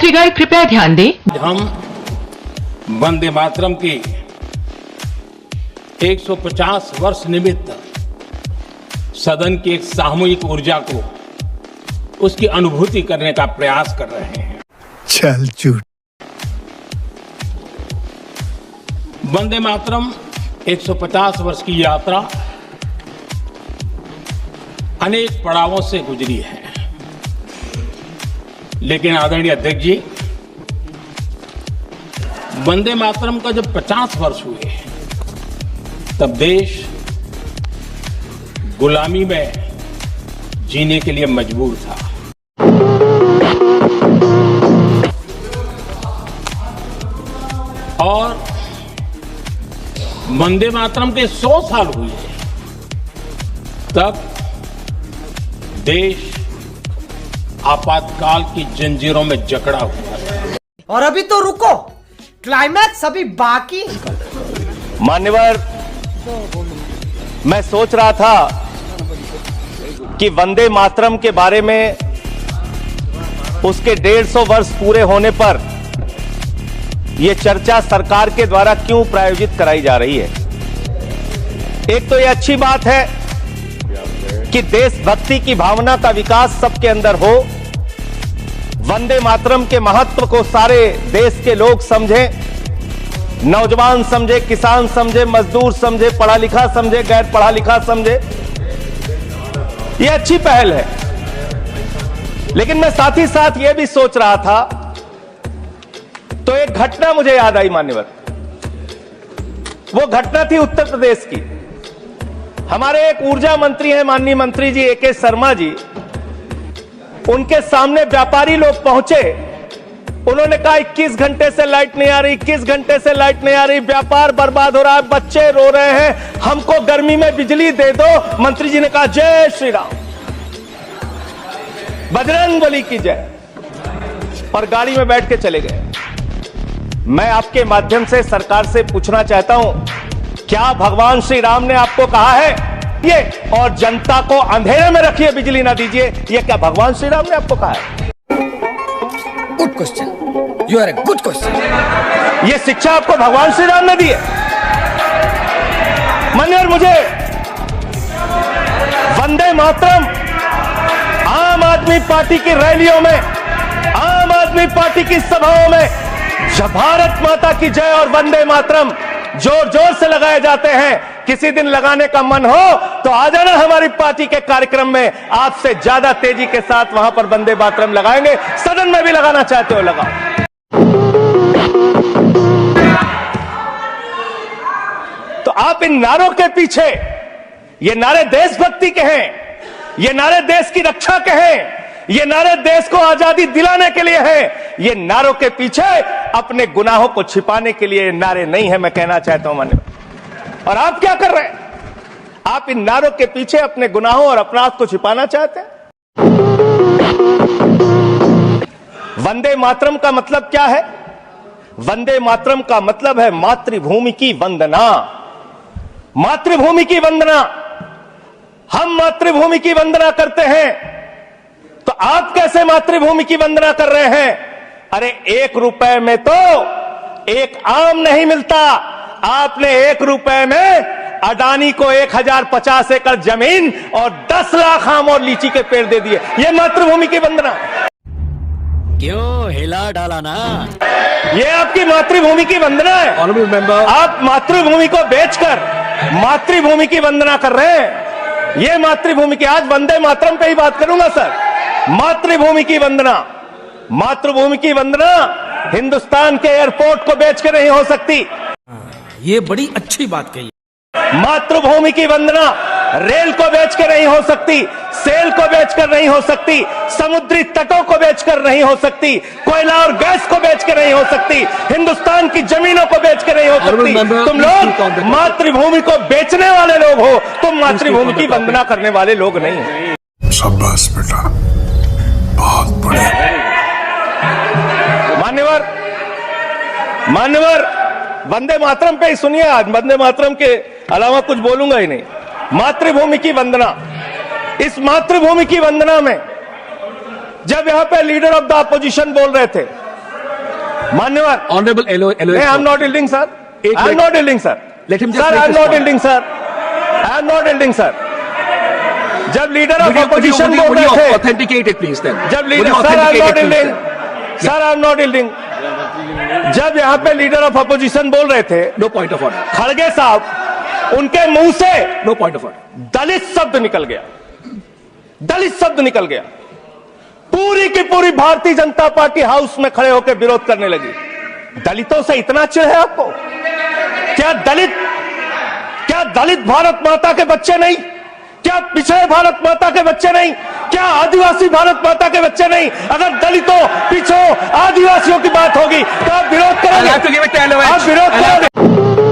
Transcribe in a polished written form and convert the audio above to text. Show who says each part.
Speaker 1: यात्रीगण कृपया ध्यान दें।
Speaker 2: हम वंदे मातरम की 150 वर्ष निमित्त सदन की एक सामूहिक ऊर्जा को उसकी अनुभूति करने का प्रयास कर रहे हैं।
Speaker 3: चल झूठ।
Speaker 2: वंदे मातरम 150 वर्ष की यात्रा अनेक पड़ावों से गुजरी है, लेकिन आदरणीय अध्यक्ष जी, वंदे मातरम का जब 50 वर्ष हुए तब देश गुलामी में जीने के लिए मजबूर था। और वंदे मातरम के 100 साल हुए तब देश आपातकाल की जंजीरों में जकड़ा हुआ था।
Speaker 4: और अभी तो रुको, क्लाइमैक्स अभी बाकी।
Speaker 5: मान्यवर, मैं सोच रहा था कि वंदे मातरम के बारे में उसके 150 वर्ष पूरे होने पर यह चर्चा सरकार के द्वारा क्यों प्रायोजित कराई जा रही है। एक तो यह अच्छी बात है कि देशभक्ति की भावना का विकास सबके अंदर हो, वंदे मातरम के महत्व को सारे देश के लोग समझें, नौजवान समझे, किसान समझे, मजदूर समझे, पढ़ा लिखा समझे, गैर पढ़ा लिखा समझे। यह अच्छी पहल है, लेकिन मैं साथ ही साथ यह भी सोच रहा था तो एक घटना मुझे याद आई मान्यवर। वो घटना थी उत्तर प्रदेश की। हमारे एक ऊर्जा मंत्री हैं माननीय मंत्री जी ए के शर्मा जी, उनके सामने व्यापारी लोग पहुंचे। उन्होंने कहा 21 घंटे से लाइट नहीं आ रही, 21 घंटे से लाइट नहीं आ रही, व्यापार बर्बाद हो रहा है, बच्चे रो रहे हैं, हमको गर्मी में बिजली दे दो। मंत्री जी ने कहा जय श्री राम, बजरंगबली की जय, और गाड़ी में बैठ के चले गए। मैं आपके माध्यम से सरकार से पूछना चाहता हूं, क्या भगवान श्री राम ने आपको कहा है ये और जनता को अंधेरे में रखिए, बिजली ना दीजिए? ये क्या भगवान श्री राम ने आपको कहा है?
Speaker 4: Good question, you are a good question.
Speaker 5: ये शिक्षा आपको भगवान श्री राम ने दी है? मान्यवर, मुझे वंदे मातरम आम आदमी पार्टी की रैलियों में, आम आदमी पार्टी की सभाओं में जब भारत माता की जय और वंदे मातरम जोर जोर से लगाए जाते हैं, किसी दिन लगाने का मन हो तो आ जाना हमारी पार्टी के कार्यक्रम में, आपसे ज्यादा तेजी के साथ वहां पर वंदे मातरम लगाएंगे। सदन में भी लगाना चाहते हो लगाओ। तो आप इन नारों के पीछे, ये नारे देशभक्ति के हैं, ये नारे देश की रक्षा के हैं, ये नारे देश को आजादी दिलाने के लिए हैं, ये नारों के पीछे अपने गुनाहों को छिपाने के लिए नारे नहीं है, मैं कहना चाहता हूं मान्यवर। और आप क्या कर रहे हैं? आप इन नारों के पीछे अपने गुनाहों और अपराध को छिपाना चाहते हैं। वंदे मातरम का मतलब क्या है? वंदे मातरम का मतलब है मातृभूमि की वंदना। मातृभूमि की वंदना। हम मातृभूमि की वंदना करते हैं, तो आप कैसे मातृभूमि की वंदना कर रहे हैं? अरे 1 रुपए में तो एक आम नहीं मिलता। आपने 1 रुपए में अडानी को 1050 एकड़ जमीन और 10 लाख आम और लीची के पेड़ दे दिए। यह मातृभूमि की वंदना।
Speaker 6: क्यों हिला डाला ना?
Speaker 5: ये आपकी मातृभूमि की वंदना है। आप मातृभूमि को बेचकर मातृभूमि की वंदना कर रहे हैं। ये मातृभूमि की, आज वंदे मातरम पे ही बात करूंगा सर। मातृभूमि की वंदना, मातृभूमि की वंदना हिंदुस्तान के एयरपोर्ट को बेच के नहीं हो सकती।
Speaker 6: ये बड़ी अच्छी बात कही।
Speaker 5: मातृभूमि की वंदना रेल को बेच के नहीं हो सकती, सेल को बेचकर नहीं हो सकती, समुद्री तटों को बेचकर नहीं हो सकती, कोयला और गैस को बेच के नहीं हो सकती, हिंदुस्तान की जमीनों को बेच के नहीं हो सकती। तुम लोग मातृभूमि को बेचने वाले लोग हो, तुम मातृभूमि की वंदना करने वाले लोग नहीं हो।
Speaker 3: शाबाश बेटा, बहुत बढ़िया।
Speaker 5: मान्यवर, वंदे मातरम पे ही सुनिए। आज वंदे मातरम के अलावा कुछ बोलूंगा ही नहीं। मातृभूमि की वंदना, इस मातृभूमि की वंदना में जब यहां पे लीडर ऑफ द अपोजिशन बोल रहे थे, मान्यवर
Speaker 6: Honorable LOS.
Speaker 5: I am not yielding sir,
Speaker 6: एक
Speaker 5: I am
Speaker 6: minute.
Speaker 5: Not yielding sir,
Speaker 6: Let him just
Speaker 5: sir
Speaker 6: make
Speaker 5: I am
Speaker 6: his
Speaker 5: not
Speaker 6: point.
Speaker 5: yielding sir, I am not yielding sir. जब leader of
Speaker 6: Would you
Speaker 5: opposition बोल रहे थे,
Speaker 6: authenticate it, please, then?
Speaker 5: जब
Speaker 6: Would
Speaker 5: leader,
Speaker 6: you
Speaker 5: sir I am
Speaker 6: authenticate
Speaker 5: not
Speaker 6: it, please,
Speaker 5: yielding,
Speaker 6: then?
Speaker 5: Sir I am not yielding। जब यहां पे leader of opposition बोल रहे थे,
Speaker 6: No point of order.
Speaker 5: खड़गे साहब, उनके मुंह से
Speaker 6: No point of order.
Speaker 5: दलित शब्द निकल गया, दलित शब्द निकल गया। पूरी की पूरी भारतीय जनता पार्टी हाउस में खड़े होकर विरोध करने लगी। दलितों से इतना चिढ़ है आपको? क्या दलित भारत माता के बच्चे नहीं? क्या पिछड़े भारत माता के बच्चे नहीं? क्या आदिवासी भारत माता के बच्चे नहीं? अगर दलितों, पिछड़ों, आदिवासियों की बात होगी तो आप विरोध
Speaker 6: I'll have to
Speaker 5: करेंगे,
Speaker 6: give it to LOS.
Speaker 5: आप विरोध
Speaker 6: I'll have
Speaker 5: करेंगे।